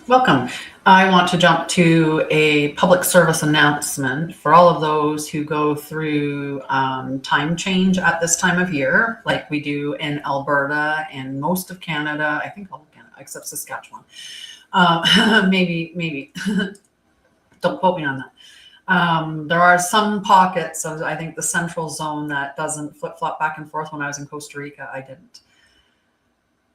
Welcome. I want to jump to a public service announcement for all of those who go through time change at this time of year, like we do in Alberta and most of Canada. I think all of Canada, except Saskatchewan. Maybe. Don't quote me on that. There are some pockets of, I think, the central zone that doesn't flip-flop back and forth. When I was in Costa Rica, I didn't.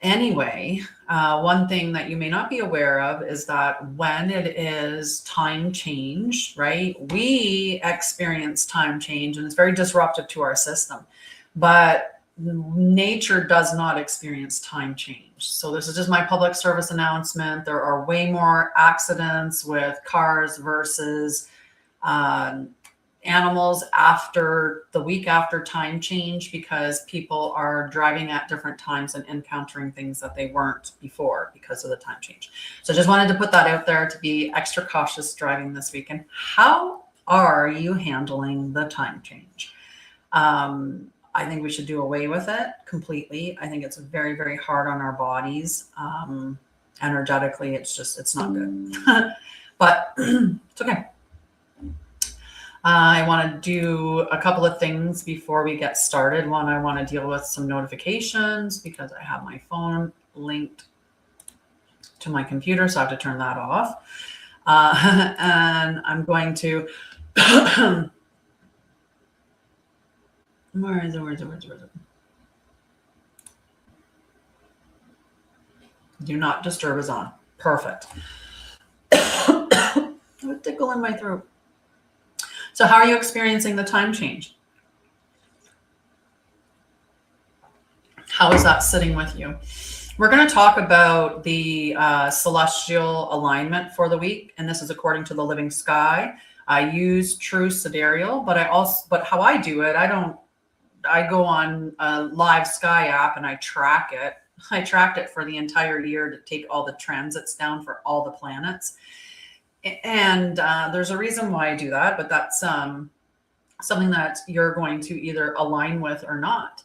Anyway, one thing that you may not be aware of is that when it is time change, right, we experience time change and it's very disruptive to our system. But nature does not experience time change. So this is just my public service announcement. There are way more accidents with cars versus animals after the week after time change, because people are driving at different times and encountering things that they weren't before because of the time change. So just wanted to put that out there to be extra cautious driving this weekend. How are you handling the time change? I think we should do away with it completely. I think it's very, very hard on our bodies. Energetically, it's not good. But it's okay. I want to do a couple of things before we get started. One, I want to deal with some notifications because I have my phone linked to my computer, so I have to turn that off. And I'm going to... Where is it? Do not disturb is on. Perfect. I have a tickle in my throat. So how are you experiencing the time change? How is that sitting with you? We're going to talk about the celestial alignment for the week, and this is according to the living sky. I use true sidereal, but how I do it, I go on a live sky app and I track it. I tracked it for the entire year to take all the transits down for all the planets. And there's a reason why I do that, but that's something that you're going to either align with or not.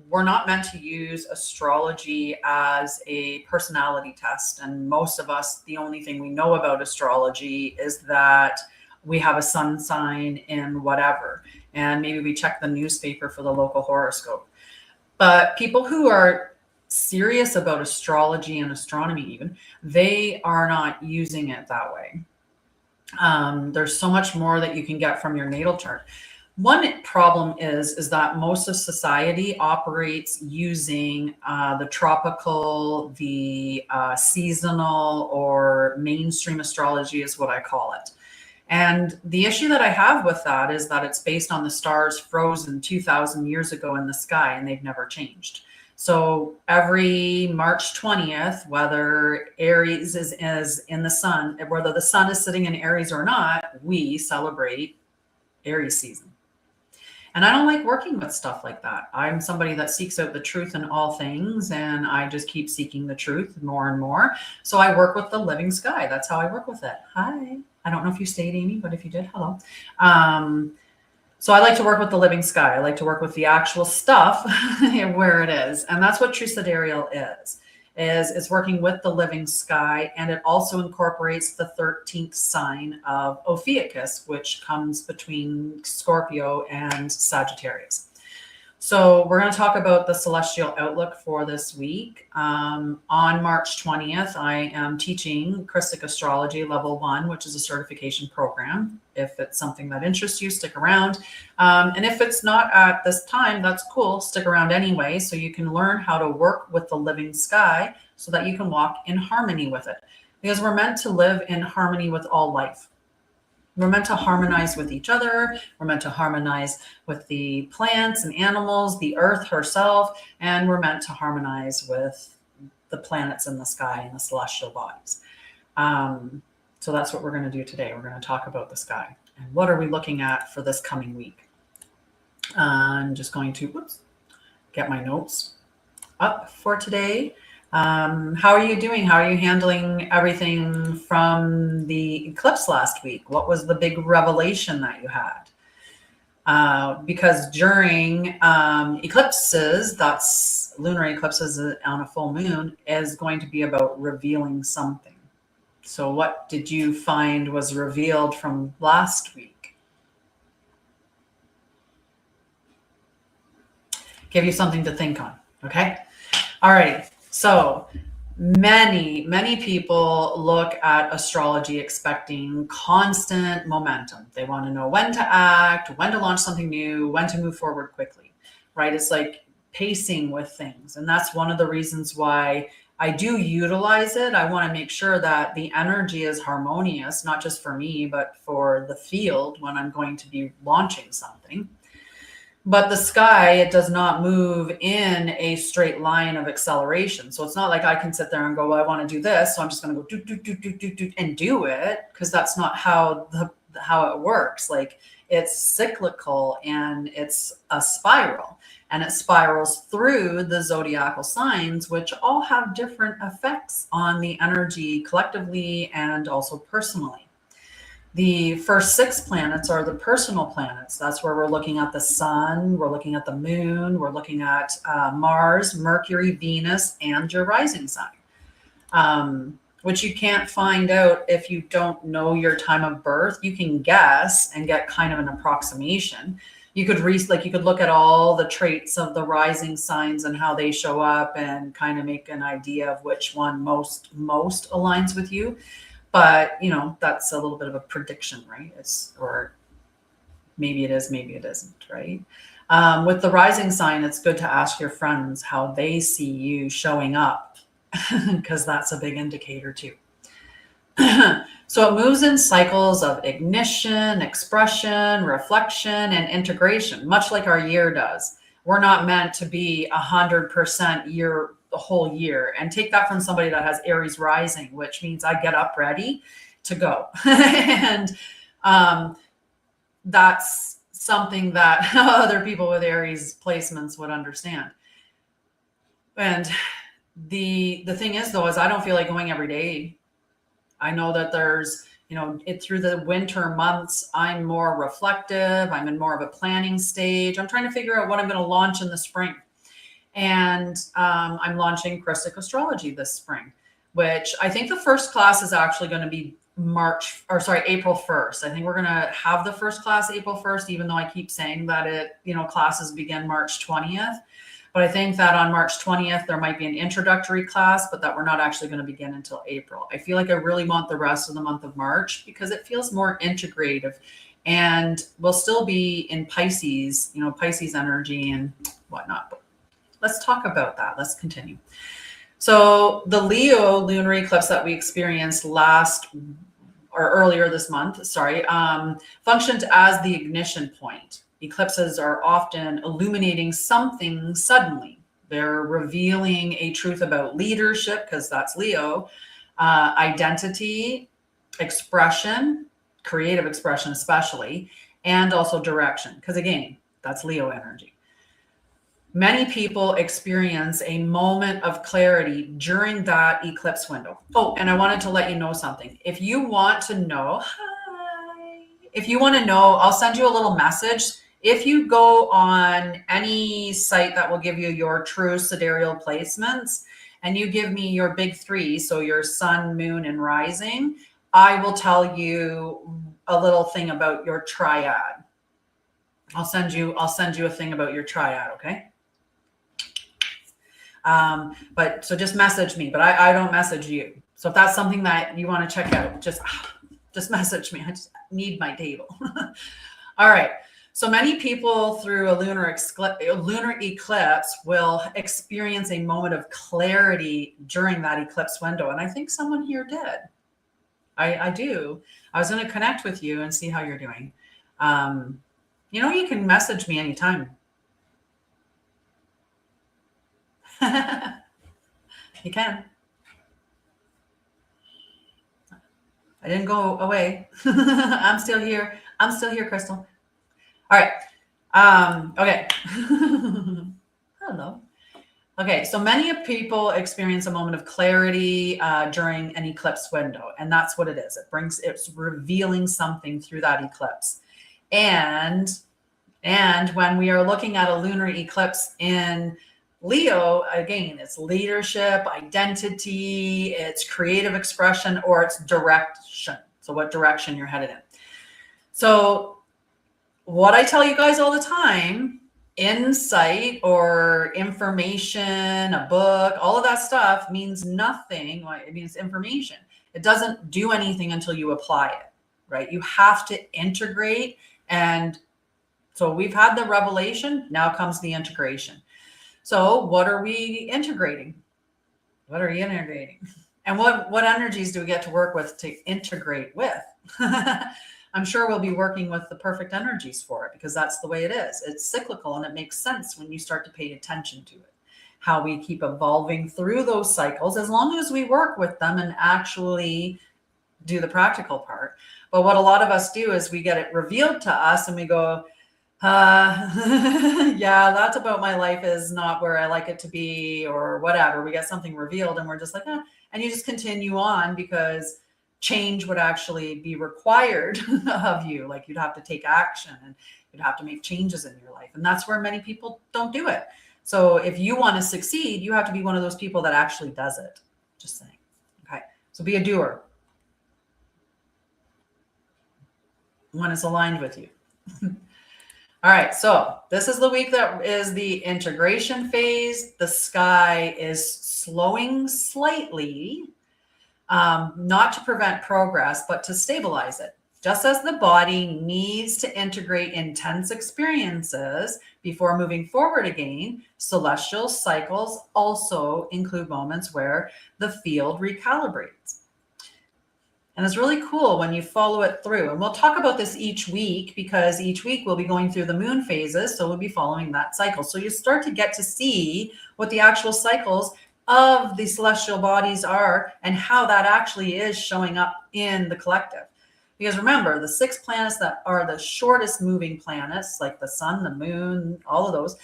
We're not meant to use astrology as a personality test. And most of us, the only thing we know about astrology is that we have a sun sign in whatever. And maybe we check the newspaper for the local horoscope. But people who are serious about astrology and astronomy, even, they are not using it that way. There's so much more that you can get from your natal chart. One problem is that most of society operates using the tropical, the seasonal, or mainstream astrology is what I call it. And the issue that I have with that is that it's based on the stars frozen 2,000 years ago in the sky, and they've never changed. So every March 20th, whether Aries is in the sun, whether the sun is sitting in Aries or not, we celebrate Aries season. And I don't like working with stuff like that. I'm somebody that seeks out the truth in all things, and I just keep seeking the truth more and more. So I work with the living sky. That's how I work with it. Hi. I don't know if you stayed, Amy, but if you did, hello. So I like to work with the living sky. I like to work with the actual stuff where it is. And that's what true sidereal is it's working with the living sky. And it also incorporates the 13th sign of Ophiuchus, which comes between Scorpio and Sagittarius. So we're going to talk about the celestial outlook for this week. On March 20th, I am teaching Christic Astrology Level 1, which is a certification program. If it's something that interests you, stick around. And if it's not at this time, that's cool. Stick around anyway, so you can learn how to work with the living sky so that you can walk in harmony with it. Because we're meant to live in harmony with all life. We're meant to harmonize with each other. We're meant to harmonize with the plants and animals, the earth herself, and we're meant to harmonize with the planets in the sky and the celestial bodies. So that's what we're going to do today. We're going to talk about the sky and what are we looking at for this coming week. I'm just going to get my notes up for today. How are you doing? How are you handling everything from the eclipse last week? What was the big revelation that you had? because during eclipses, that's lunar eclipses on a full moon, is going to be about revealing something. So what did you find was revealed from last week? Give you something to think on, okay? All right, so many people look at astrology expecting constant momentum. They want to know when to act, when to launch something new, when to move forward quickly, right? It's like pacing with things. And that's one of the reasons why I do utilize it. I want to make sure that the energy is harmonious, not just for me, but for the field when I'm going to be launching something. But the sky, it does not move in a straight line of acceleration. So it's not like I can sit there and go, well, I want to do this, so I'm just going to go and do it, because that's not how it works. Like, it's cyclical and it's a spiral, and it spirals through the zodiacal signs, which all have different effects on the energy collectively and also personally. The first 6 planets are the personal planets. That's where we're looking at the sun, we're looking at the moon, we're looking at Mars, Mercury, Venus, and your rising sign, which you can't find out if you don't know your time of birth. You can guess and get kind of an approximation. You could you could look at all the traits of the rising signs and how they show up and kind of make an idea of which one most aligns with you. But, you know, that's a little bit of a prediction, right? Or maybe it is, maybe it isn't, right? With the rising sign, it's good to ask your friends how they see you showing up, because that's a big indicator too. So it moves in cycles of ignition, expression, reflection, and integration, much like our year does. We're not meant to be 100% the whole year. And take that from somebody that has Aries rising, which means I get up ready to go. And that's something that other people with Aries placements would understand. And the thing is, though, is I don't feel like going every day. I know that there's, through the winter months, I'm more reflective. I'm in more of a planning stage. I'm trying to figure out what I'm going to launch in the spring. And I'm launching Christic Astrology this spring, which I think the first class is actually going to be April 1st. I think we're going to have the first class April 1st, even though I keep saying that classes begin March 20th. But I think that on March 20th, there might be an introductory class, but that we're not actually going to begin until April. I feel like I really want the rest of the month of March because it feels more integrative, and we'll still be in Pisces, Pisces energy and whatnot. But let's talk about that. Let's continue. So the Leo lunar eclipse that we experienced earlier this month, functioned as the ignition point. Eclipses are often illuminating something suddenly. They're revealing a truth about leadership, because that's Leo, identity, expression, creative expression especially, and also direction, because again, that's Leo energy. Many people experience a moment of clarity during that eclipse window. Oh, and I wanted to let you know something. If you want to know, I'll send you a little message. If you go on any site that will give you your true sidereal placements, and you give me your big 3, so your sun, moon, and rising, I will tell you a little thing about your triad. I'll send you a thing about your triad, okay? But so just message me, but I don't message you. So if that's something that you want to check out, just message me. I just need my table. All right. So many people through a lunar eclipse will experience a moment of clarity during that eclipse window. And I think someone here did. I do. I was going to connect with you and see how you're doing. You can message me anytime. You can. I didn't go away. I'm still here. Crystal. All right. Okay. Hello. Okay. So many people experience a moment of clarity during an eclipse window, and that's what it is. It's revealing something through that eclipse. And And when we are looking at a lunar eclipse in Leo, again, it's leadership, identity, it's creative expression, or it's direction. So what direction you're headed in. So what I tell you guys all the time, insight or information, a book, all of that stuff means nothing. It means information. It doesn't do anything until you apply it, right? You have to integrate. And so we've had the revelation, now comes the integration. So what are we integrating? What are you integrating? And what energies do we get to work with to integrate with? I'm sure we'll be working with the perfect energies for it, because that's the way it is. It's cyclical, and it makes sense when you start to pay attention to it, how we keep evolving through those cycles, as long as we work with them and actually do the practical part. But what a lot of us do is we get it revealed to us and we go, yeah, that's about my life is not where I like it to be, or whatever. We get something revealed and we're just like, and you just continue on, because change would actually be required of you. Like, you'd have to take action and you'd have to make changes in your life. And that's where many people don't do it. So if you want to succeed, you have to be one of those people that actually does it. Just saying. Okay. So be a doer. One is aligned with you. All right, so this is the week that is the integration phase. The sky is slowing slightly, not to prevent progress, but to stabilize it. Just as the body needs to integrate intense experiences before moving forward again, celestial cycles also include moments where the field recalibrates. And it's really cool when you follow it through. And we'll talk about this each week, because each week we'll be going through the moon phases. So we'll be following that cycle. So you start to get to see what the actual cycles of the celestial bodies are and how that actually is showing up in the collective. Because remember, the 6 planets that are the shortest moving planets, like the sun, the moon, all of those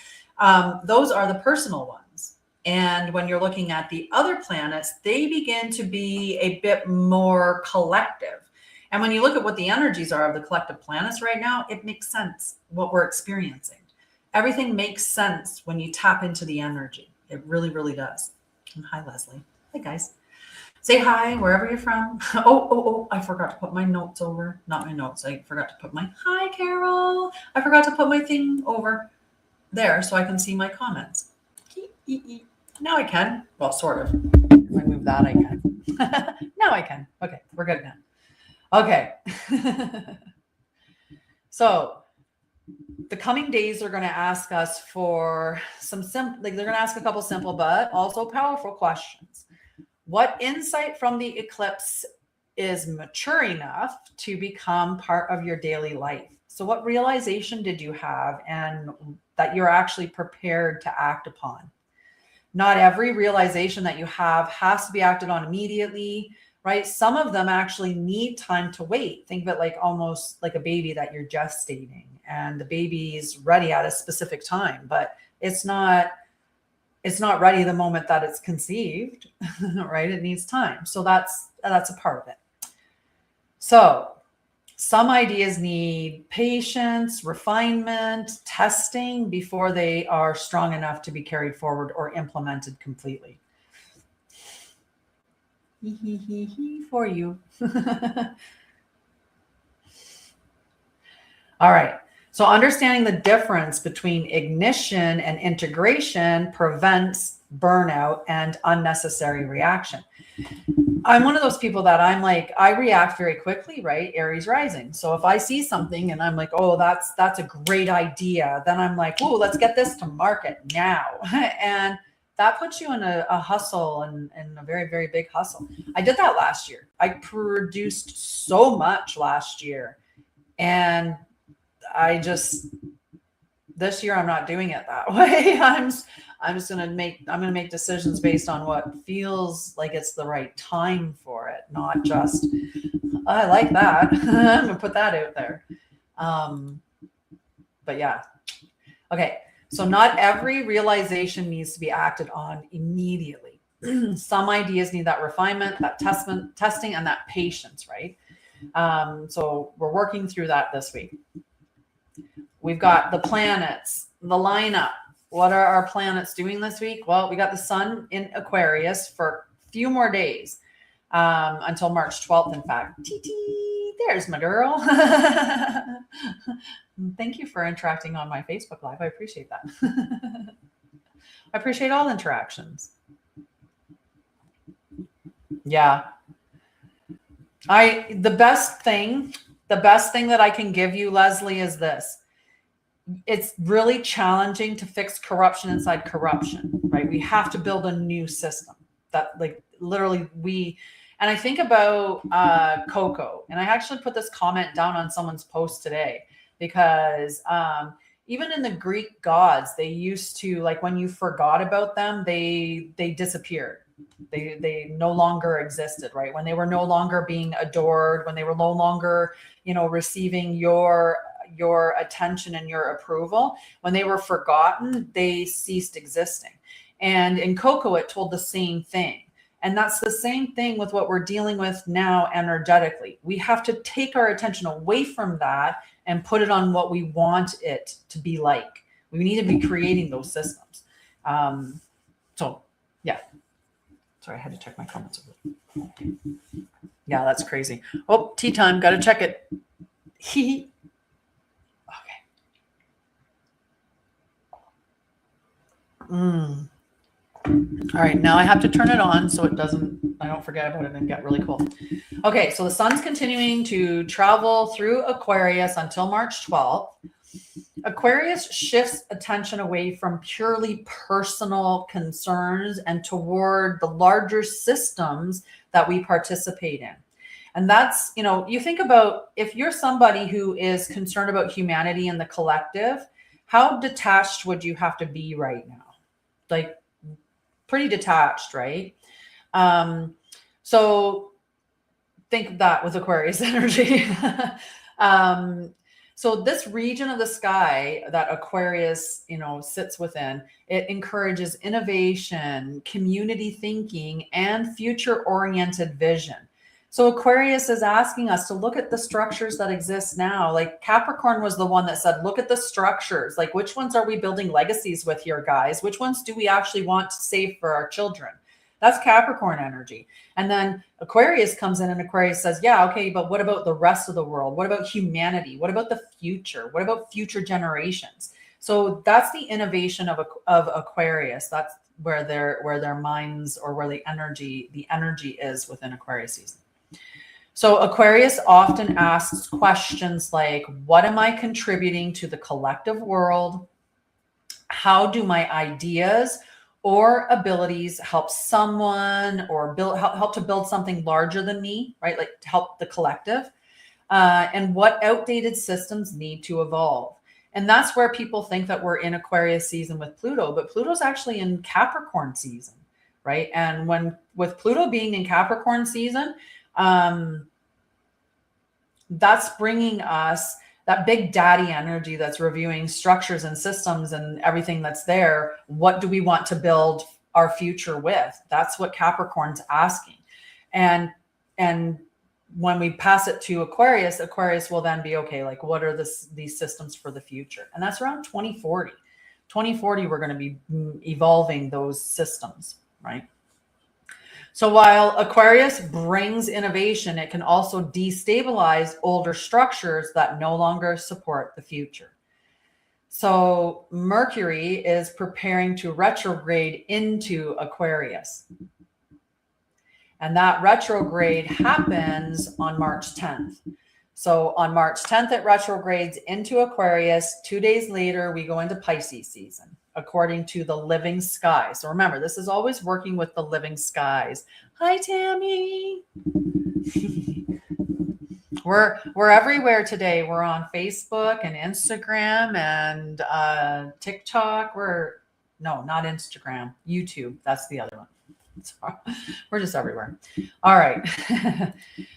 are the personal ones. And when you're looking at the other planets, they begin to be a bit more collective. And when you look at what the energies are of the collective planets right now, it makes sense what we're experiencing. Everything makes sense when you tap into the energy. It really, really does. And hi, Leslie. Hey, guys. Say hi wherever you're from. Oh, I forgot to put my notes over. Not my notes. I forgot to put my, hi, Carol. I forgot to put my thing over there so I can see my comments. Now I can. Well, sort of. If I move that, I can. Now I can. Okay, we're good now. Okay. So the coming days are going to ask us for some simple, like they're going to ask a couple simple but also powerful questions. What insight from the eclipse is mature enough to become part of your daily life? So what realization did you have and that you're actually prepared to act upon? Not every realization that you have has to be acted on immediately, right? Some of them actually need time to wait. Think of it like almost like a baby that you're gestating, and the baby's ready at a specific time, but it's not ready the moment that it's conceived, right? It needs time. So that's a part of it. So some ideas need patience, refinement, testing before they are strong enough to be carried forward or implemented completely. For you. All right. So understanding the difference between ignition and integration prevents burnout and unnecessary reaction. I'm one of those people that I'm like, I react very quickly, right? Aries rising. So if I see something and I'm like, oh, that's a great idea, then I'm like, oh, let's get this to market now. And that puts you in a hustle and a very, very big hustle. I did that last year. I produced so much last year. And this year I'm not doing it that way. I'm just going to make decisions based on what feels like it's the right time for it, not just, I like that. I'm going to put that out there. But yeah. Okay. So not every realization needs to be acted on immediately. Some ideas need that refinement, that testing, and that patience, right? So we're working through that this week. We've got the planets, the lineup. What are our planets doing this week? Well, we got the sun in Aquarius for a few more days, until March 12th, in fact. There's my girl. Thank you for interacting on my Facebook Live. I appreciate that. I appreciate all interactions. Yeah. The best thing that I can give you, Leslie, is this. It's really challenging to fix corruption inside corruption, right? We have to build a new system that, like, literally and I think about Coco, and I actually put this comment down on someone's post today, because even in the Greek gods, they used to, like, when you forgot about them, they disappeared. They no longer existed, right? When they were no longer being adored, when they were no longer, receiving your attention and your approval, when they were forgotten, they ceased existing. And in Coco, it told the same thing. And that's the same thing with what we're dealing with now energetically. We have to take our attention away from that and put it on what we want it to be like. We need to be creating those systems. So, yeah. Sorry, I had to check my comments over. Yeah, that's crazy. Oh, tea time. Got to check it. Okay. All right, now I have to turn it on so I don't forget about it and get really cold. Okay, so the sun's continuing to travel through Aquarius until March 12th. Aquarius shifts attention away from purely personal concerns and toward the larger systems that we participate in. And that's, you think about, if you're somebody who is concerned about humanity and the collective, how detached would you have to be right now? Like, pretty detached, right? So think of that with Aquarius energy. So this region of the sky that Aquarius, sits within, it encourages innovation, community thinking, and future-oriented vision. So Aquarius is asking us to look at the structures that exist now. Like Capricorn was the one that said, look at the structures. Like, which ones are we building legacies with here, guys? Which ones do we actually want to save for our children? That's Capricorn energy. And then Aquarius comes in and Aquarius says, yeah, okay, but what about the rest of the world? What about humanity? What about the future? What about future generations? So that's the innovation of Aquarius. That's where their minds, or where the energy is within Aquarius season. So Aquarius often asks questions like, what am I contributing to the collective world? How do my ideas or abilities help someone, or help to build something larger than me, right? Like to help the collective. And what outdated systems need to evolve? And that's where people think that we're in Aquarius season with Pluto, but Pluto's actually in Capricorn season, right? And with Pluto being in Capricorn season, that's bringing us that big daddy energy that's reviewing structures and systems and everything that's there. What do we want to build our future with? That's what Capricorn's asking. And when we pass it to Aquarius will then be, okay, like, what are these systems for the future? And that's around 2040. 2040, we're going to be evolving those systems, right? So while Aquarius brings innovation, it can also destabilize older structures that no longer support the future. So Mercury is preparing to retrograde into Aquarius. And that retrograde happens on March 10th. So on March 10th, it retrogrades into Aquarius. 2 days later, we go into Pisces season, according to the living sky. So remember, this is always working with the living skies. Hi, Tammy. We're everywhere today. We're on Facebook and Instagram and TikTok. No, not Instagram, YouTube. That's the other one. We're just everywhere. All right.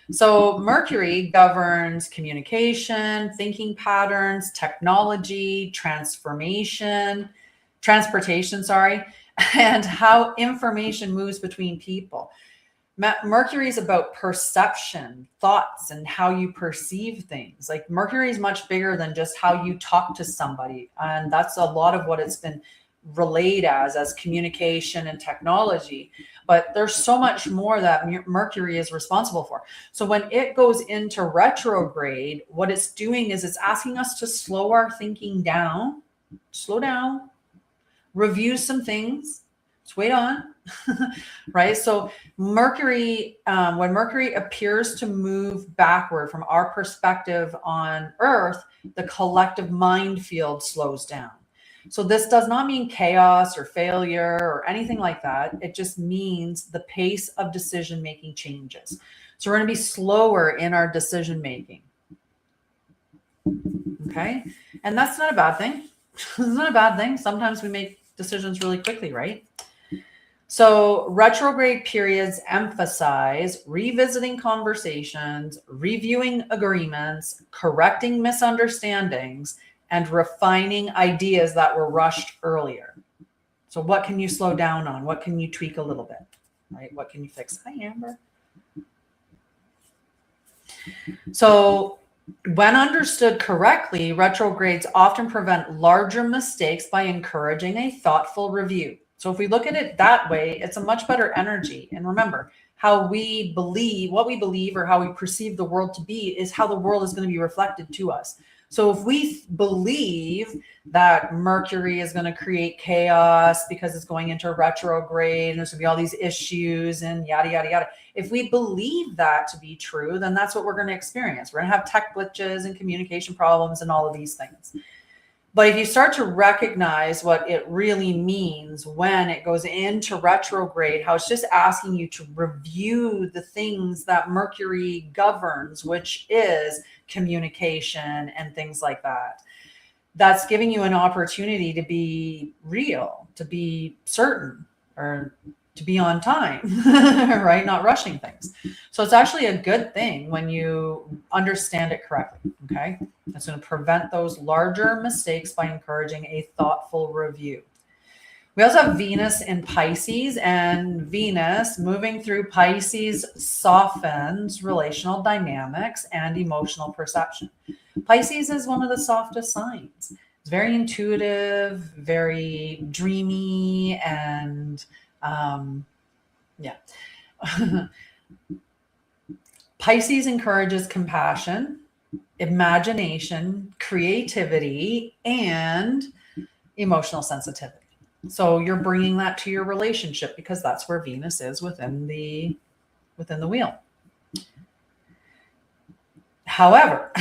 So Mercury governs communication, thinking patterns, technology, transportation, and how information moves between people. Mercury is about perception, thoughts, and how you perceive things. Like Mercury is much bigger than just how you talk to somebody. And that's a lot of what it's been relayed as communication and technology. But there's so much more that Mercury is responsible for. So when it goes into retrograde, what it's doing is it's asking us to slow our thinking down, slow down, review some things, just wait on, right? So Mercury, when Mercury appears to move backward from our perspective on Earth, the collective mind field slows down. So this does not mean chaos or failure or anything like that. It just means the pace of decision making changes. So we're going to be slower in our decision making. Okay. And that's not a bad thing. It's not a bad thing. Sometimes we make decisions really quickly, right? So retrograde periods emphasize revisiting conversations, reviewing agreements, correcting misunderstandings, and refining ideas that were rushed earlier. So what can you slow down on? What can you tweak a little bit, right? What can you fix? Hi, Amber. So when understood correctly, retrogrades often prevent larger mistakes by encouraging a thoughtful review. So if we look at it that way, it's a much better energy. And remember, how we believe, what we believe or how we perceive the world to be is how the world is going to be reflected to us. So if we believe that Mercury is going to create chaos because it's going into retrograde and there's going to be all these issues and yada, yada, yada. If we believe that to be true, then that's what we're going to experience. We're going to have tech glitches and communication problems and all of these things. But if you start to recognize what it really means when it goes into retrograde, how it's just asking you to review the things that Mercury governs, which is communication and things like that. That's giving you an opportunity to be real, to be certain, or to be on time, right? Not rushing things. So it's actually a good thing when you understand it correctly, okay? It's going to prevent those larger mistakes by encouraging a thoughtful review. We also have Venus in Pisces, and Venus moving through Pisces softens relational dynamics and emotional perception. Pisces is one of the softest signs. It's very intuitive, very dreamy, and yeah. Pisces encourages compassion, imagination, creativity, and emotional sensitivity. So you're bringing that to your relationship because that's where Venus is within the wheel. However,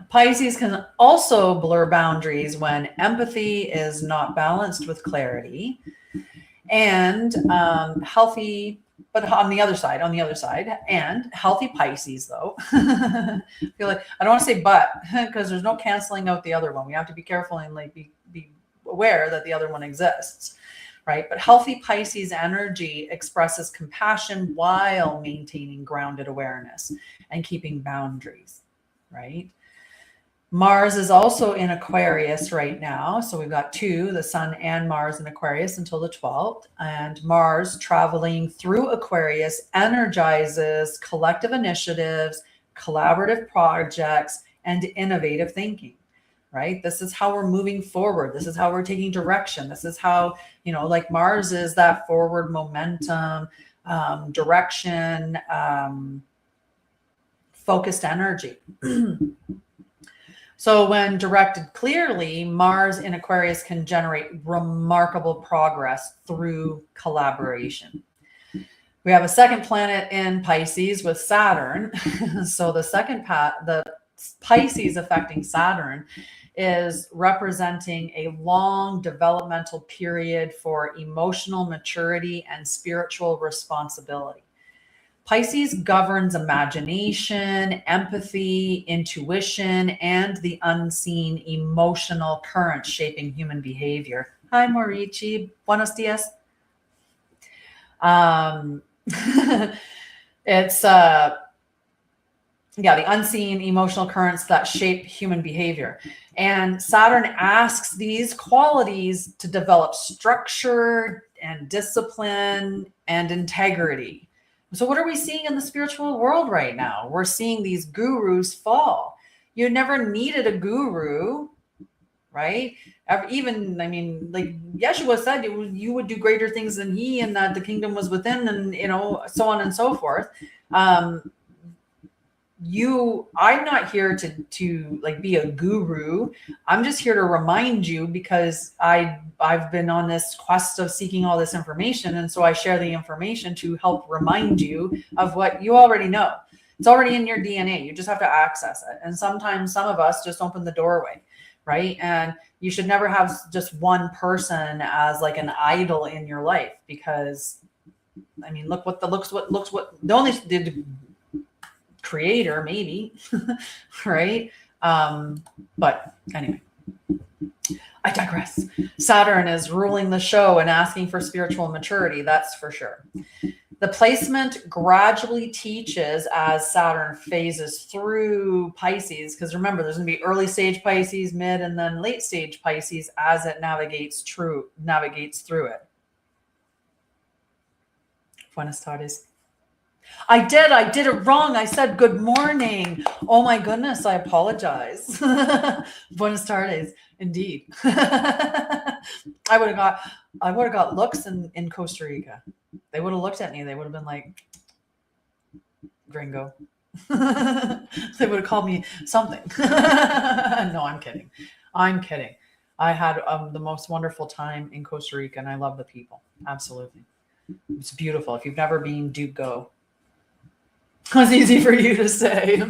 Pisces can also blur boundaries when empathy is not balanced with clarity, and healthy, but on the other side, and healthy Pisces though, I feel like I don't want to say but, because there's no canceling out the other one. We have to be careful and like be aware that the other one exists, right? But healthy Pisces energy expresses compassion while maintaining grounded awareness and keeping boundaries, right? Mars is also in Aquarius right now. So we've got the Sun and Mars in Aquarius until the 12th. And Mars traveling through Aquarius energizes collective initiatives, collaborative projects, and innovative thinking, right? This is how we're moving forward. This is how we're taking direction. This is how, like Mars is that forward momentum, direction, focused energy. So when directed clearly, Mars in Aquarius can generate remarkable progress through collaboration. We have a second planet in Pisces with Saturn. So the Pisces affecting Saturn is representing a long developmental period for emotional maturity and spiritual responsibility. Pisces governs imagination, empathy, intuition, and the unseen emotional currents shaping human behavior. Hi, Morici. Buenos dias. It's the unseen emotional currents that shape human behavior. And Saturn asks these qualities to develop structure and discipline and integrity. So what are we seeing in the spiritual world right now? We're seeing these gurus fall. You never needed a guru, right? Even, I mean, like Yeshua said, you would do greater things than he, and that the kingdom was within, and, you know, so on and so forth. I'm not here to like be a guru. I'm just here to remind you, because I've been on this quest of seeking all this information, and so I share the information to help remind you of what you already know. It's already in your DNA. You just have to access it. And sometimes some of us just open the doorway, right? And you should never have just one person as like an idol in your life, because I mean, look what the only the creator, maybe, right? But anyway, I digress. Saturn is ruling the show and asking for spiritual maturity. That's for sure. The placement gradually teaches as Saturn phases through Pisces, because remember, there's going to be early stage Pisces, mid, and then late stage Pisces as it navigates through it. Buenas tardes. I did it wrong. I said good morning. Oh my goodness, I apologize. Buenas tardes, indeed. I would have got looks in Costa Rica. They would have looked at me. They would have been like, gringo. They would have called me something. No, I'm kidding. I had the most wonderful time in Costa Rica, and I love the people. Absolutely. It's beautiful. If you've never been, do go. It was easy for you to say.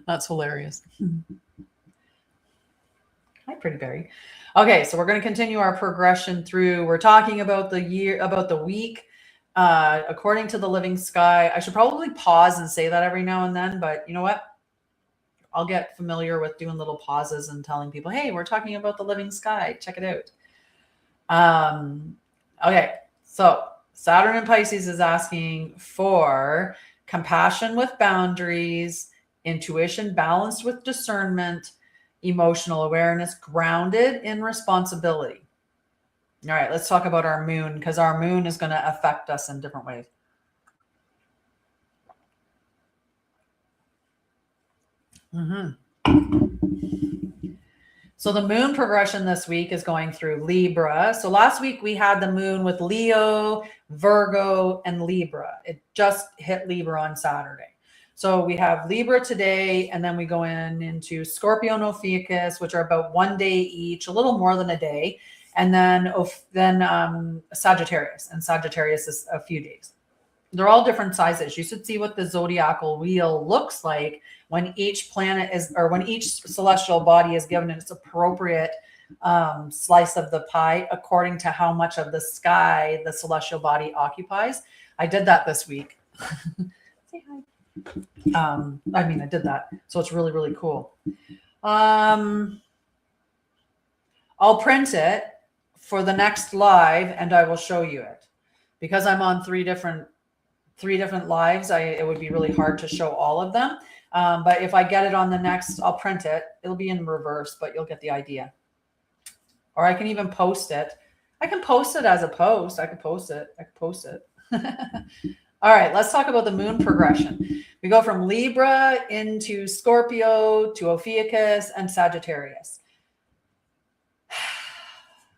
That's hilarious. Hi, Pretty Berry. Okay, so we're going to continue our progression through. We're talking about the week, according to the living sky. I should probably pause and say that every now and then, but you know what? I'll get familiar with doing little pauses and telling people, hey, we're talking about the living sky. Check it out. Okay, so Saturn in Pisces is asking for compassion with boundaries, intuition balanced with discernment, emotional awareness grounded in responsibility. All right, let's talk about our moon, because our moon is going to affect us in different ways. So the moon progression this week is going through Libra. So last week we had the moon with Leo, Virgo, and Libra. It just hit Libra on Saturday. So we have Libra today, and then we go into Scorpio and Ophiuchus, which are about 1 day each, a little more than a day. And then Sagittarius, and Sagittarius is a few days. They're all different sizes. You should see what the zodiacal wheel looks like when each planet is, or when each celestial body is given its appropriate slice of the pie according to how much of the sky the celestial body occupies. I did that this week. Say hi. I did that. So it's really, really cool. I'll print it for the next live and I will show you it. Because I'm on three different lives, it would be really hard to show all of them. But if I get it on the next, I'll print it. It'll be in reverse, but you'll get the idea. Or I can even post it. I can post it as a post. I could post it. All right, let's talk about the moon progression. We go from Libra into Scorpio to Ophiuchus and Sagittarius.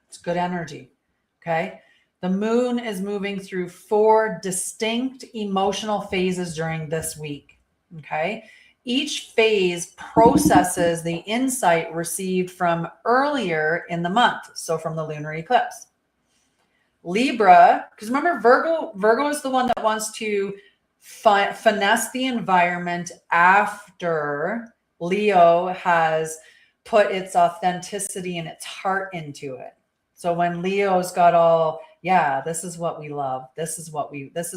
It's good energy, okay? The moon is moving through 4 distinct emotional phases during this week, okay? Each phase processes the insight received from earlier in the month, so from the lunar eclipse. Libra, because remember, Virgo is the one that wants to finesse the environment after Leo has put its authenticity and its heart into it. So when Leo's got all, yeah, this is what we love, this is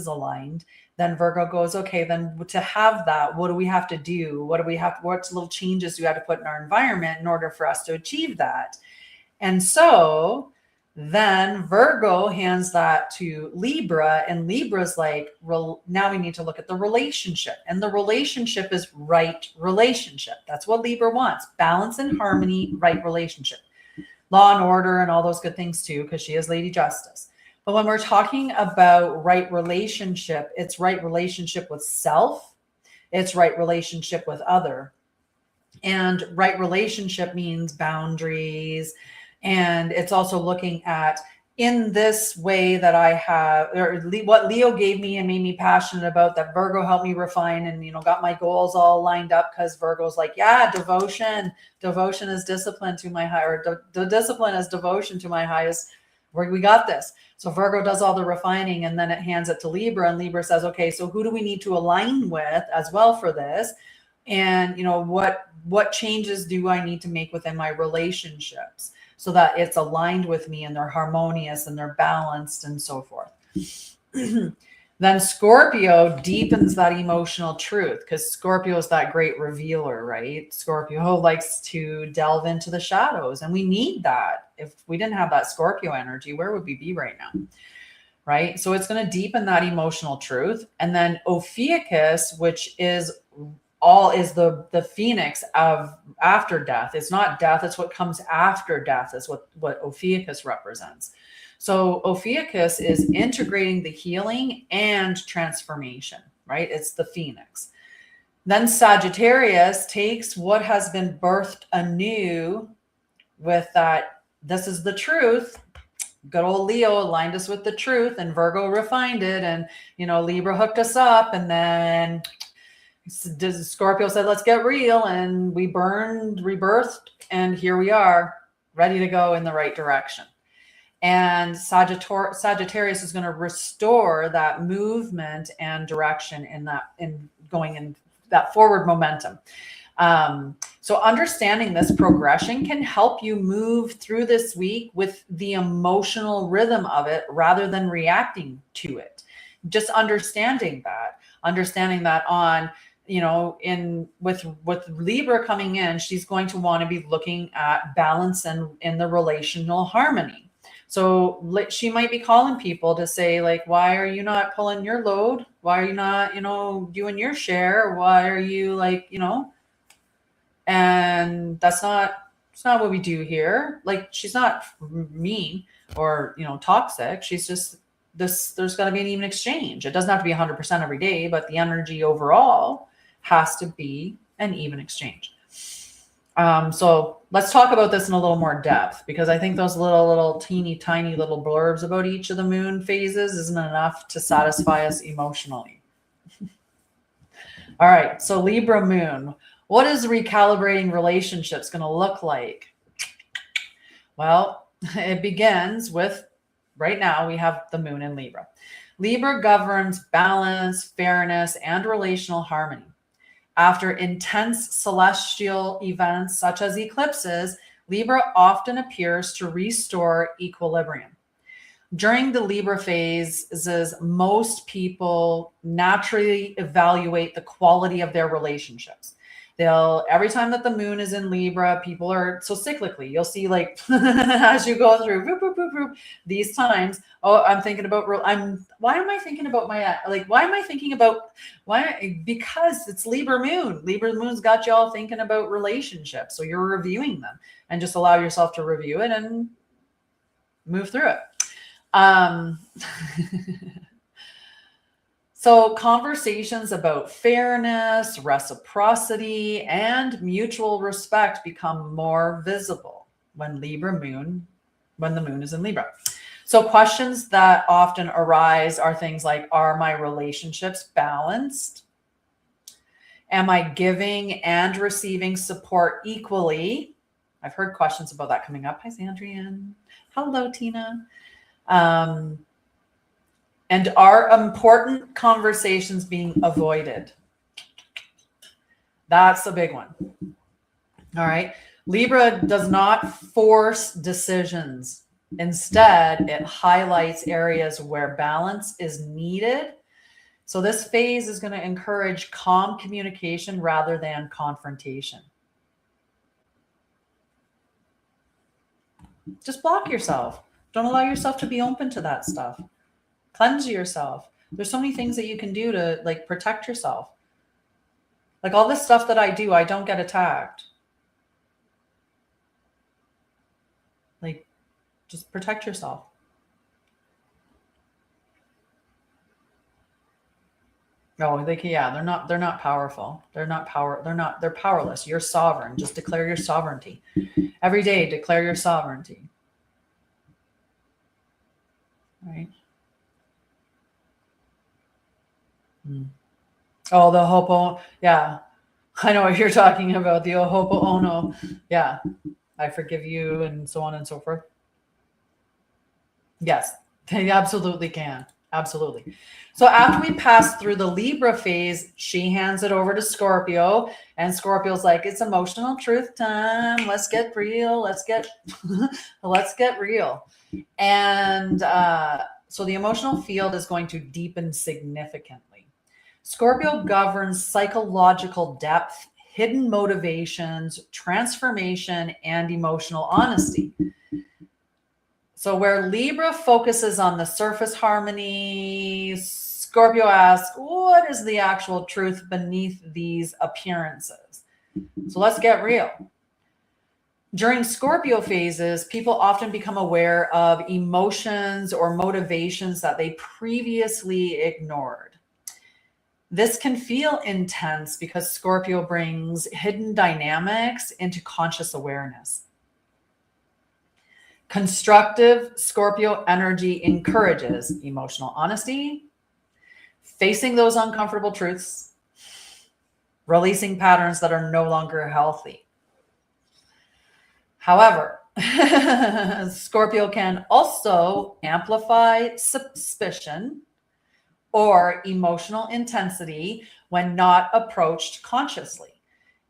aligned, then Virgo goes, okay, then to have that, what do we have to do? What little changes do we have to put in our environment in order for us to achieve that? And so then Virgo hands that to Libra, and Libra's like, now we need to look at the relationship. And the relationship is right relationship. That's what Libra wants. Balance and harmony, right relationship. Law and order and all those good things too, because she is Lady Justice. But when we're talking about right relationship, it's right relationship with self, it's right relationship with other. And right relationship means boundaries. And it's also looking at, in this way that I have, or what Leo gave me and made me passionate about, that Virgo helped me refine and, got my goals all lined up, because Virgo's like, yeah, devotion is discipline to my higher, the discipline is devotion to my highest. We got this. So Virgo does all the refining, and then it hands it to Libra, and Libra says, okay, so who do we need to align with as well for this? And, what changes do I need to make within my relationships so that it's aligned with me and they're harmonious and they're balanced and so forth. Then Scorpio deepens that emotional truth, because Scorpio is that great revealer, right? Scorpio likes to delve into the shadows, and we need that. If we didn't have that Scorpio energy, where would we be right now? Right? So it's going to deepen that emotional truth. And then Ophiuchus, which is the phoenix of after death. It's not death, it's what comes after death, is what Ophiuchus represents. So Ophiuchus is integrating the healing and transformation, right? It's the phoenix. Then Sagittarius takes what has been birthed anew with that, this is the truth. Good old Leo aligned us with the truth, and Virgo refined it, and Libra hooked us up, and then Scorpio said, let's get real, and we rebirthed, and here we are, ready to go in the right direction. And Sagittarius is going to restore that movement and direction in going in that forward momentum. So understanding this progression can help you move through this week with the emotional rhythm of it rather than reacting to it. Just understanding that on, with Libra coming in, she's going to want to be looking at balance and in the relational harmony. So she might be calling people to say, like, why are you not pulling your load? Why are you not, doing your share? Why are you and it's not what we do here. Like, she's not mean or, toxic. She's just there's got to be an even exchange. It doesn't have to be 100% every day, but the energy overall has to be an even exchange. So let's talk about this in a little more depth, because I think those little teeny tiny little blurbs about each of the moon phases isn't enough to satisfy us emotionally. All right. So Libra moon, what is recalibrating relationships going to look like? Well, it begins with, right now we have the moon in Libra. Libra governs balance, fairness, and relational harmony. After intense celestial events such as eclipses, Libra often appears to restore equilibrium. During the Libra phases, most people naturally evaluate the quality of their relationships. Every time that the moon is in Libra, people are so cyclically, you'll see, like, as you go through boop, boop, boop, boop, these times, I'm thinking about, why am I thinking about because it's Libra moon. Libra moon's got you all thinking about relationships. So you're reviewing them, and just allow yourself to review it and move through it. So conversations about fairness, reciprocity, and mutual respect become more visible when the moon is in Libra. So questions that often arise are things like, are my relationships balanced? Am I giving and receiving support equally? I've heard questions about that coming up. Hi, Sandrian. Hello, Tina. And are important conversations being avoided? That's a big one. All right. Libra does not force decisions. Instead, it highlights areas where balance is needed. So this phase is going to encourage calm communication rather than confrontation. Just block yourself. Don't allow yourself to be open to that stuff. Cleanse yourself. There's so many things that you can do to, like, protect yourself. Like, all this stuff that I do, I don't get attacked. Like, just protect yourself. Oh, they can, yeah, they're not powerful. They're powerless. You're sovereign. Just declare your sovereignty. Every day, declare your sovereignty. Right? Oh, the hopo. Yeah. I know what you're talking about. The hopo ono. Yeah. I forgive you, and so on and so forth. Yes, they absolutely can. Absolutely. So after we pass through the Libra phase, she hands it over to Scorpio, and Scorpio's like, it's emotional truth time. Let's get real. Let's get real. And so the emotional field is going to deepen significantly. Scorpio governs psychological depth, hidden motivations, transformation, and emotional honesty. So where Libra focuses on the surface harmony, Scorpio asks, what is the actual truth beneath these appearances? So let's get real. During Scorpio phases, people often become aware of emotions or motivations that they previously ignored. This can feel intense because Scorpio brings hidden dynamics into conscious awareness. Constructive Scorpio energy encourages emotional honesty, facing those uncomfortable truths, releasing patterns that are no longer healthy. However, Scorpio can also amplify suspicion or emotional intensity when not approached consciously.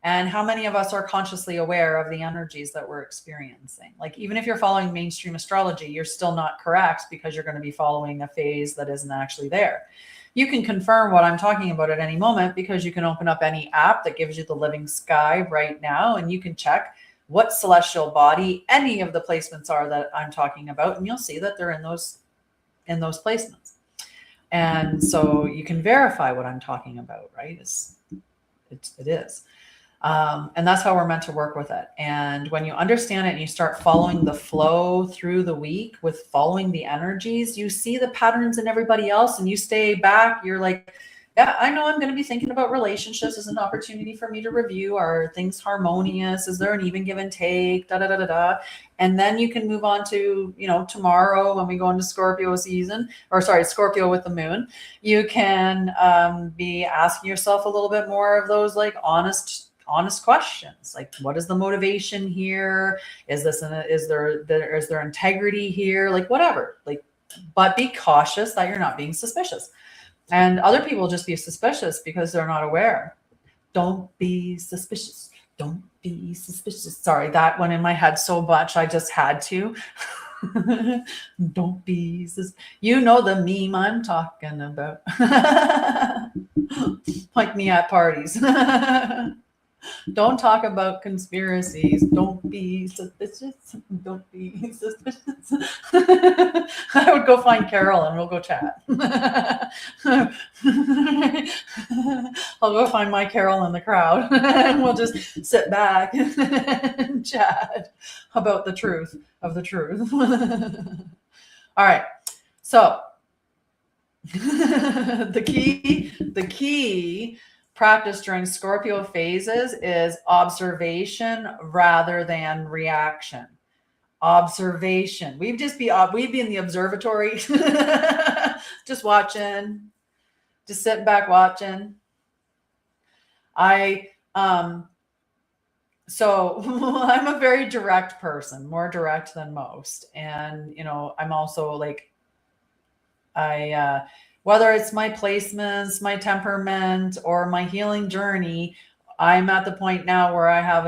And how many of us are consciously aware of the energies that we're experiencing? Like, even if you're following mainstream astrology, you're still not correct because you're going to be following a phase that isn't actually there. You can confirm what I'm talking about at any moment because you can open up any app that gives you the living sky right now, and you can check what celestial body any of the placements are that I'm talking about, and you'll see that they're in those placements. And so you can verify what I'm talking about, right? It is. And that's how we're meant to work with it. And when you understand it and you start following the flow through the week with following the energies, you see the patterns in everybody else and you stay back. You're like, yeah, I know I'm going to be thinking about relationships as an opportunity for me to review. Are things harmonious? Is there an even give and take? Da, da, da, da, da. And then you can move on to, tomorrow when we go into Scorpio season, or sorry, Scorpio with the moon, you can be asking yourself a little bit more of those like honest questions, like what is the motivation here? Is there integrity here? Like whatever, like, but be cautious that you're not being suspicious. And other people just be suspicious because they're not aware. Don't be suspicious. Don't be suspicious. Sorry, that went in my head so much. I just had to. Don't be suspicious. You know the meme I'm talking about. Like me at parties. Don't talk about conspiracies. Don't be suspicious. Don't be suspicious. I would go find Carol and we'll go chat. I'll go find my Carol in the crowd and we'll just sit back and chat about the truth of the truth. All right. So the key practice during Scorpio phases is observation rather than reaction. Observation. We'd be in the observatory, just watching, just sitting back watching. So I'm a very direct person, more direct than most. And, I'm also like, whether it's my placements, my temperament, or my healing journey, I'm at the point now where I have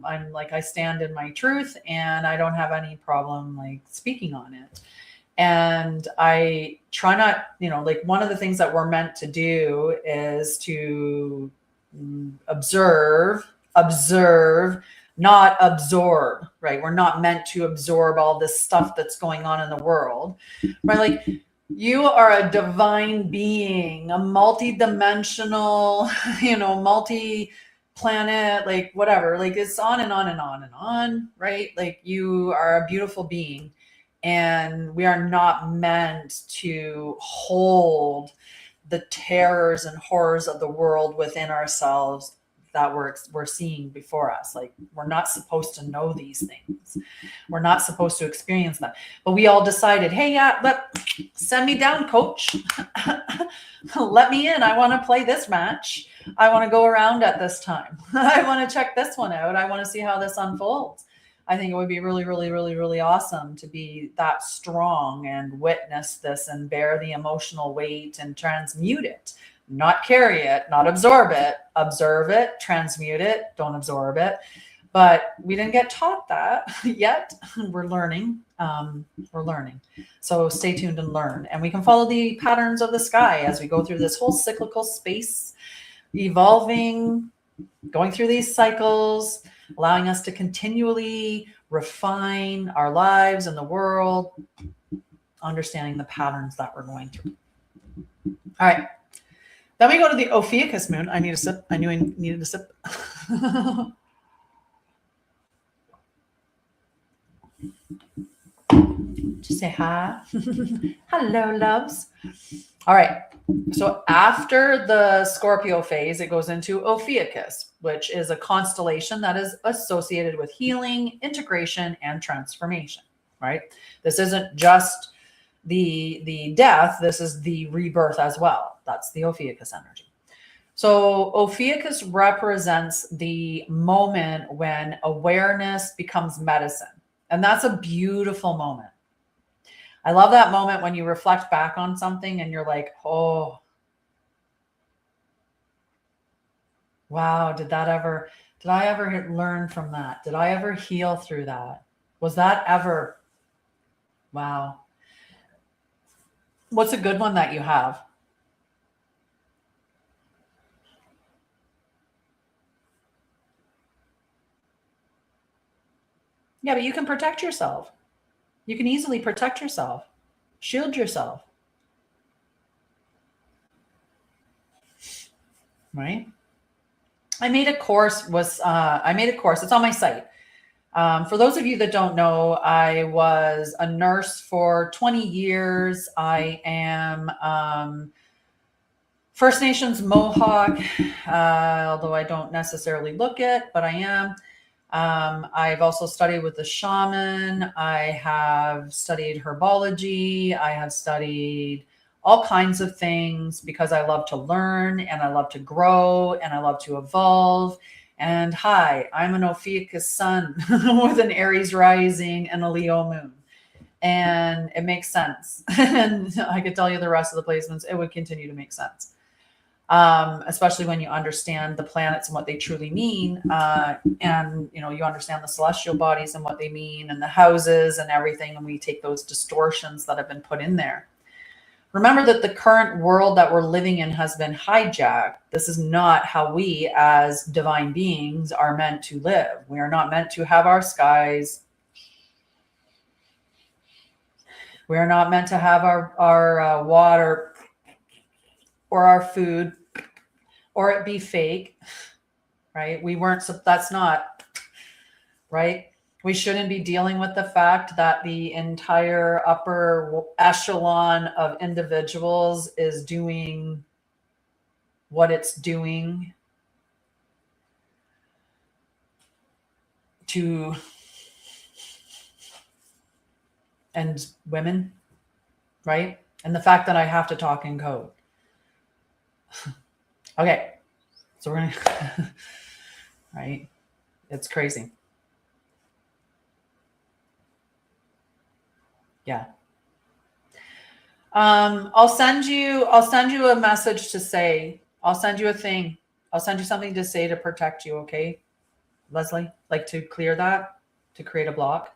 I'm like, I stand in my truth and I don't have any problem like speaking on it. And I try not, like one of the things that we're meant to do is to observe, not absorb, right? We're not meant to absorb all this stuff that's going on in the world, right? Like, you are a divine being, a multi-dimensional, multi-planet, like whatever, like it's on and on and on and on, right? Like you are a beautiful being and we are not meant to hold the terrors and horrors of the world within ourselves that we're seeing before us. Like, we're not supposed to know these things. We're not supposed to experience them. But we all decided, hey, yeah, send me down, coach. Let me in. I want to play this match. I want to go around at this time. I want to check this one out. I want to see how this unfolds. I think it would be really, really, really, really awesome to be that strong and witness this and bear the emotional weight and transmute it. Not carry it, not absorb it, observe it, transmute it, don't absorb it. But we didn't get taught that yet. We're learning. So stay tuned and learn. And we can follow the patterns of the sky as we go through this whole cyclical space, evolving, going through these cycles, allowing us to continually refine our lives and the world, understanding the patterns that we're going through. All right. Then we go to the Ophiuchus moon. I need a sip. I knew I needed a sip. Just say hi. Hello, loves. All right. So after the Scorpio phase, it goes into Ophiuchus, which is a constellation that is associated with healing, integration, and transformation, right? This isn't just the death. This is the rebirth as well. That's the Ophiuchus energy. So Ophiuchus represents the moment when awareness becomes medicine. And that's a beautiful moment. I love that moment when you reflect back on something and you're like, oh, wow, did I ever learn from that? Did I ever heal through that? Was that ever, wow. What's a good one that you have? Yeah, but you can protect yourself. You can easily protect yourself, shield yourself, right? I made a course. It's on my site. For those of you that don't know, I was a nurse for 20 years. I am First Nations Mohawk, although I don't necessarily look it, but I am. I've also studied with the shaman. I have studied herbology. I have studied all kinds of things because I love to learn and I love to grow and I love to evolve. And hi, I'm an Ophiuchus sun with an Aries rising and a Leo moon. And it makes sense. And I could tell you the rest of the placements, it would continue to make sense. Especially when you understand the planets and what they truly mean. And, you understand the celestial bodies and what they mean and the houses and everything. And we take those distortions that have been put in there. Remember that the current world that we're living in has been hijacked. This is not how we as divine beings are meant to live. We are not meant to have our skies. We are not meant to have our water or our food, or it be fake, right? That's not, right? We shouldn't be dealing with the fact that the entire upper echelon of individuals is doing what it's doing to, and women, right? And the fact that I have to talk in code. Okay, so we're gonna, right? It's crazy. Yeah. I'll send you a message to say, I'll send you a thing. I'll send you something to say to protect you. Okay, Leslie, like to clear that, to create a block.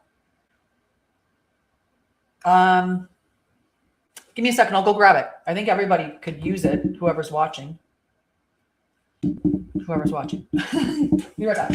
Give me a second. I'll go grab it. I think everybody could use it. Whoever's watching. Be right back.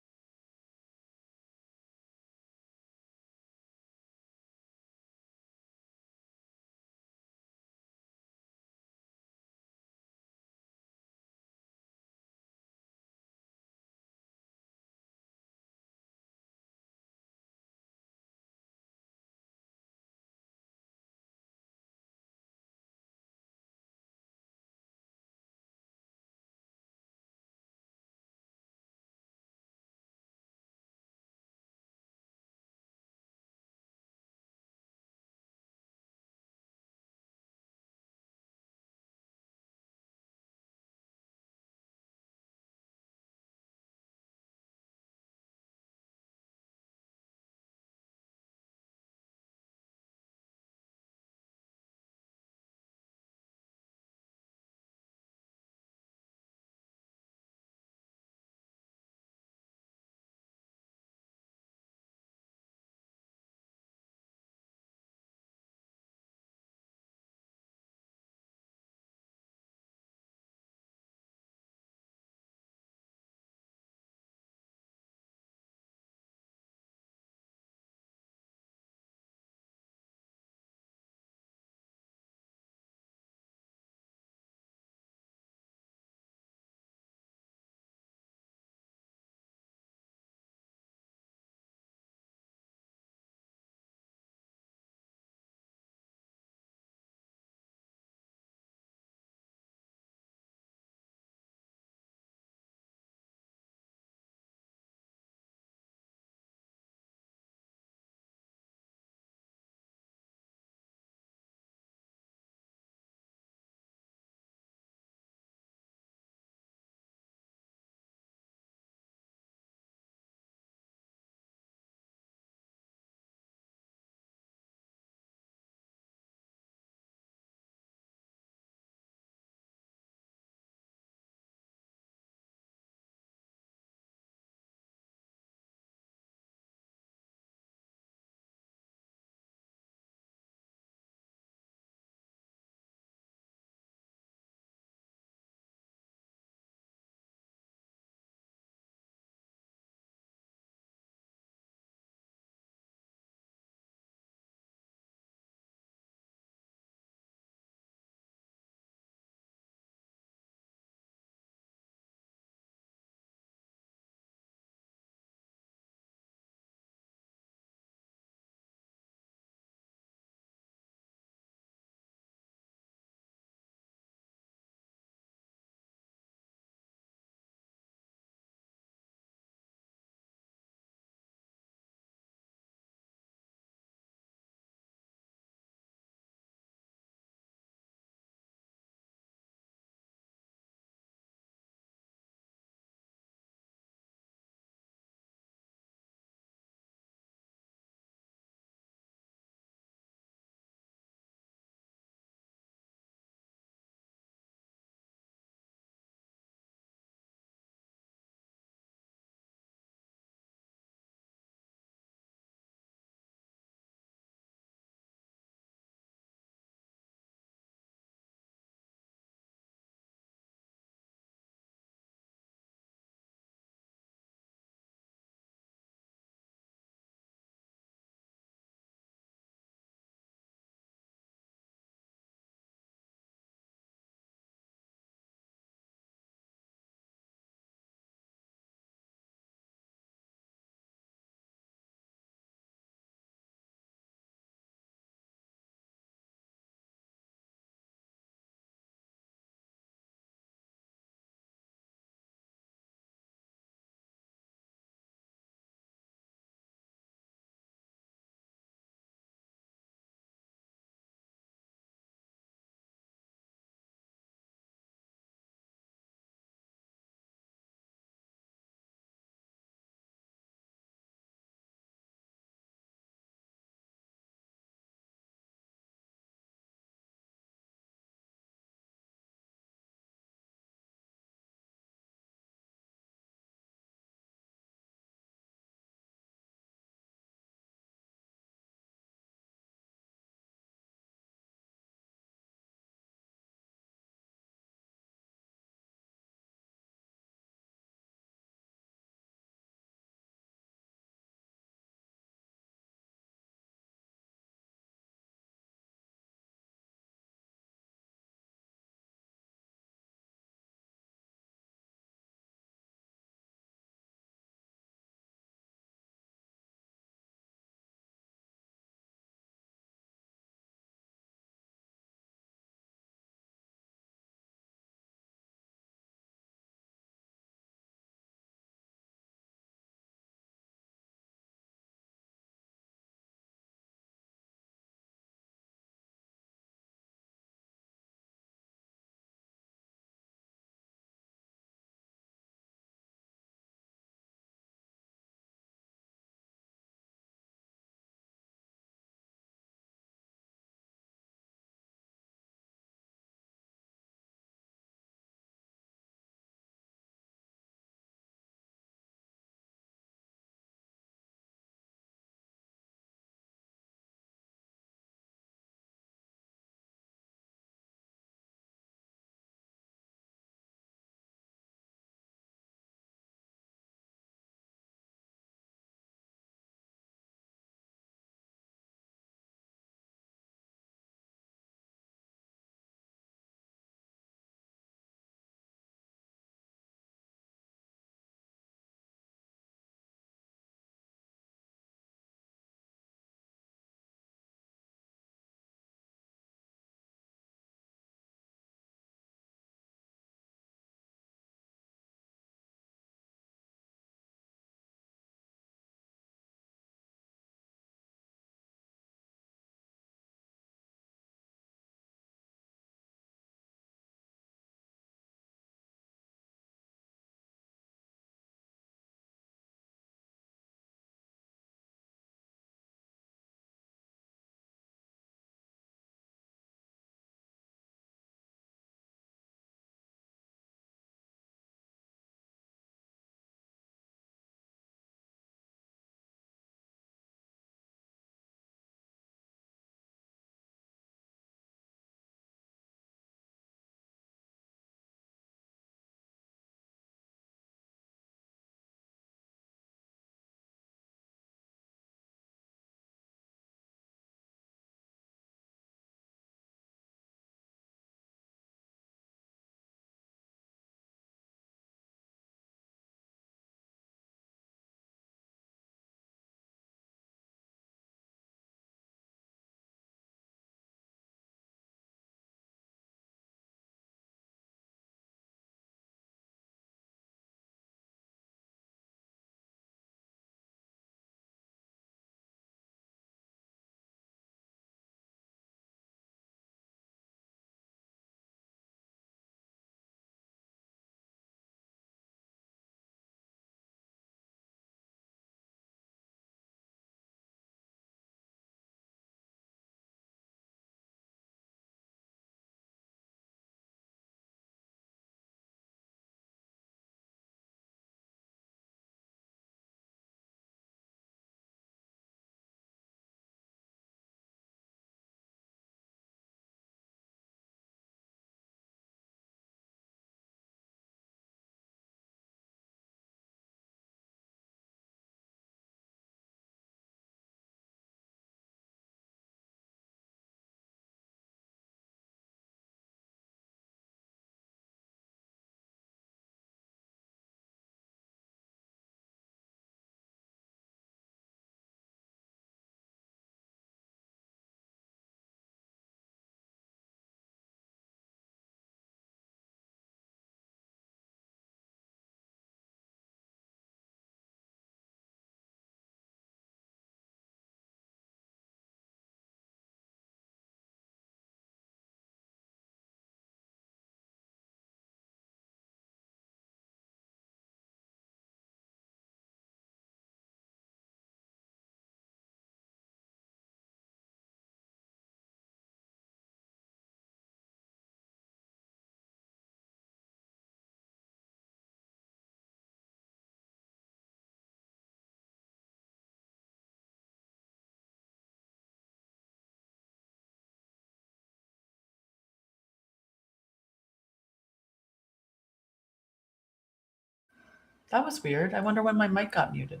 That was weird. I wonder when my mic got muted.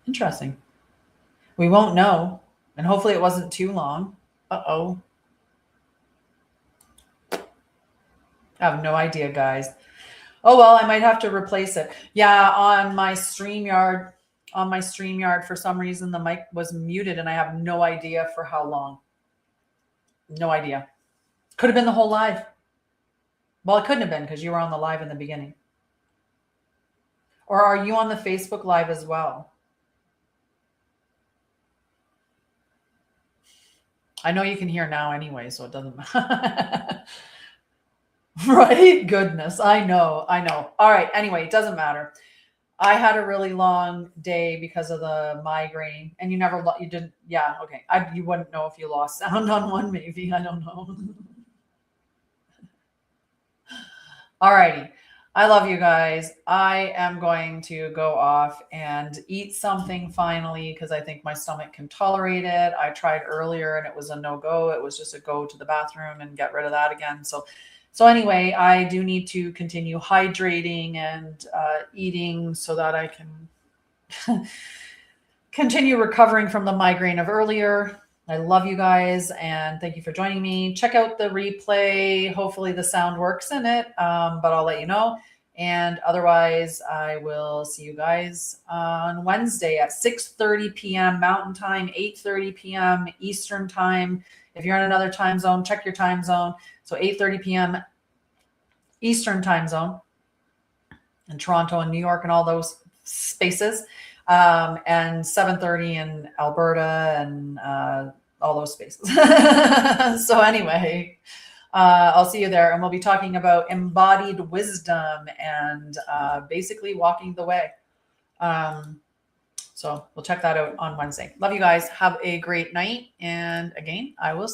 Interesting. We won't know. And hopefully it wasn't too long. Uh-oh. I have no idea, guys. Oh, well, I might have to replace it. Yeah, on my StreamYard, for some reason, the mic was muted and I have no idea for how long. No idea. Could have been the whole live. Well, it couldn't have been because you were on the live in the beginning. Or are you on the Facebook live as well? I know you can hear now anyway, so it doesn't matter. Right? Goodness. I know. All right. Anyway, it doesn't matter. I had a really long day because of the migraine, and you didn't. Yeah. Okay. You wouldn't know if you lost sound on one, maybe. I don't know. All righty. I love you guys. I am going to go off and eat something finally because I think my stomach can tolerate it. I tried earlier and it was a no-go. It was just a go to the bathroom and get rid of that again. So anyway, I do need to continue hydrating and eating so that I can continue recovering from the migraine of earlier. I love you guys and thank you for joining me. Check out the replay. Hopefully the sound works in it, but I'll let you know. And otherwise, I will see you guys on Wednesday at 6:30 p.m. Mountain Time, 8:30 p.m. Eastern Time. If you're in another time zone, check your time zone. So 8:30 p.m. Eastern Time Zone in Toronto and New York and all those spaces. And 7:30 in Alberta and all those spaces. So anyway, I'll see you there. And we'll be talking about embodied wisdom and basically walking the way. So we'll check that out on Wednesday. Love you guys. Have a great night. And again, I will